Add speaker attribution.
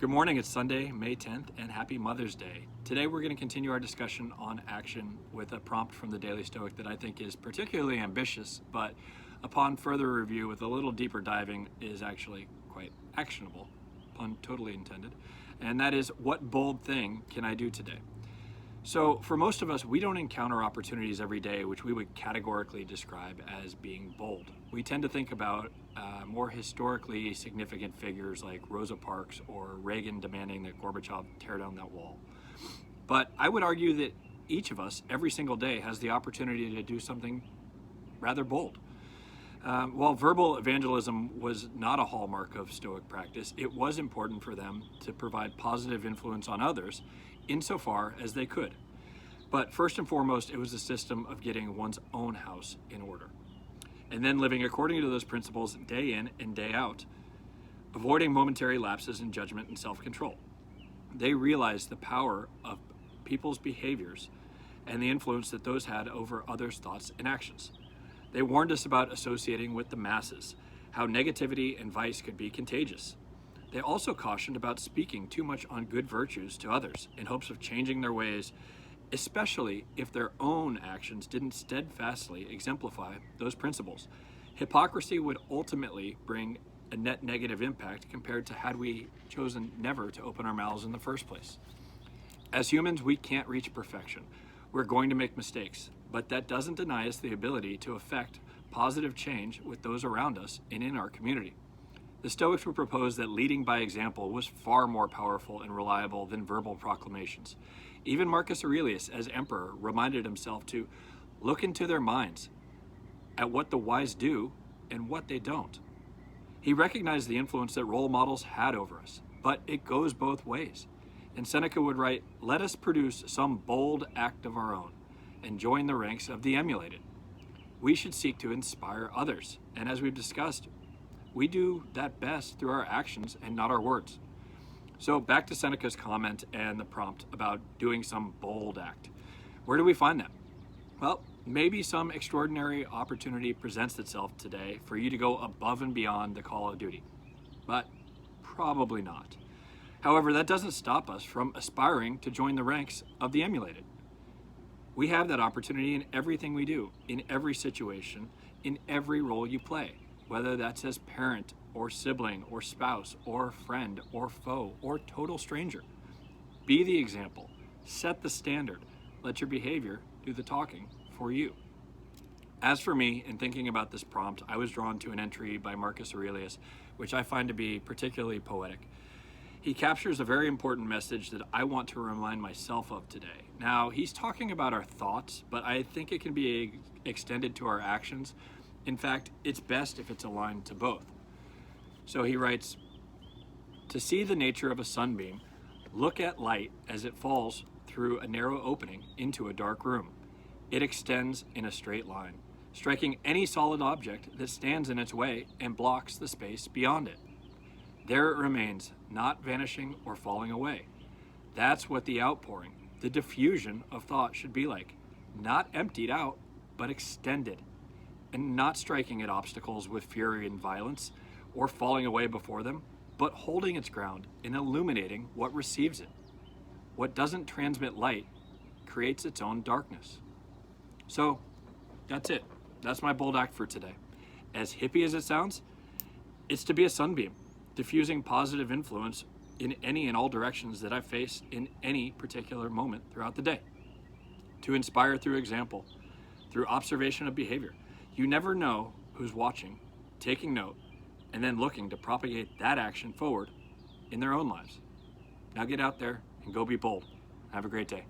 Speaker 1: Good morning, it's Sunday, May 10th, and happy Mother's Day. Today we're going to continue our discussion on action with a prompt from the Daily Stoic that I think is particularly ambitious, but upon further review with a little deeper diving is actually quite actionable, pun totally intended, and that is, what bold thing can I do today? So for most of us, we don't encounter opportunities every day which we would categorically describe as being bold. We tend to think about more historically significant figures like Rosa Parks or Reagan demanding that Gorbachev tear down that wall. But I would argue that each of us, every single day, has the opportunity to do something rather bold. While verbal evangelism was not a hallmark of Stoic practice, it was important for them to provide positive influence on others insofar as they could. But first and foremost, it was a system of getting one's own house in order, and then living according to those principles day in and day out, avoiding momentary lapses in judgment and self-control. They realized the power of people's behaviors and the influence that those had over others' thoughts and actions. They warned us about associating with the masses, how negativity and vice could be contagious. They also cautioned about speaking too much on good virtues to others in hopes of changing their ways, especially if their own actions didn't steadfastly exemplify those principles. Hypocrisy would ultimately bring a net negative impact compared to had we chosen never to open our mouths in the first place. As humans, we can't reach perfection. We're going to make mistakes, but that doesn't deny us the ability to affect positive change with those around us and in our community. The Stoics would propose that leading by example was far more powerful and reliable than verbal proclamations. Even Marcus Aurelius, as emperor, reminded himself to look into their minds at what the wise do and what they don't. He recognized the influence that role models had over us, but it goes both ways. And Seneca would write, "Let us produce some bold act of our own and join the ranks of the emulated." We should seek to inspire others, and as we've discussed, we do that best through our actions and not our words. So back to Seneca's comment and the prompt about doing some bold act. Where do we find that? Well, maybe some extraordinary opportunity presents itself today for you to go above and beyond the call of duty, but probably not. However, that doesn't stop us from aspiring to join the ranks of the emulated. We have that opportunity in everything we do, in every situation, in every role you play, whether that's as parent or sibling or spouse or friend or foe or total stranger. Be the example, set the standard, let your behavior do the talking for you. As for me, in thinking about this prompt, I was drawn to an entry by Marcus Aurelius, which I find to be particularly poetic. He captures a very important message that I want to remind myself of today. Now, he's talking about our thoughts, but I think it can be extended to our actions. In fact, it's best if it's aligned to both. So he writes, "To see the nature of a sunbeam, look at light as it falls through a narrow opening into a dark room. It extends in a straight line, striking any solid object that stands in its way and blocks the space beyond it. There it remains, not vanishing or falling away. That's what the outpouring, the diffusion of thought should be like, not emptied out, but extended, and not striking at obstacles with fury and violence, or falling away before them, but holding its ground and illuminating what receives it. What doesn't transmit light creates its own darkness." So that's it. That's my bold act for today. As hippie as it sounds, it's to be a sunbeam, diffusing positive influence in any and all directions that I face in any particular moment throughout the day. To inspire through example, through observation of behavior. You never know who's watching, taking note, and then looking to propagate that action forward in their own lives. Now get out there and go be bold. Have a great day.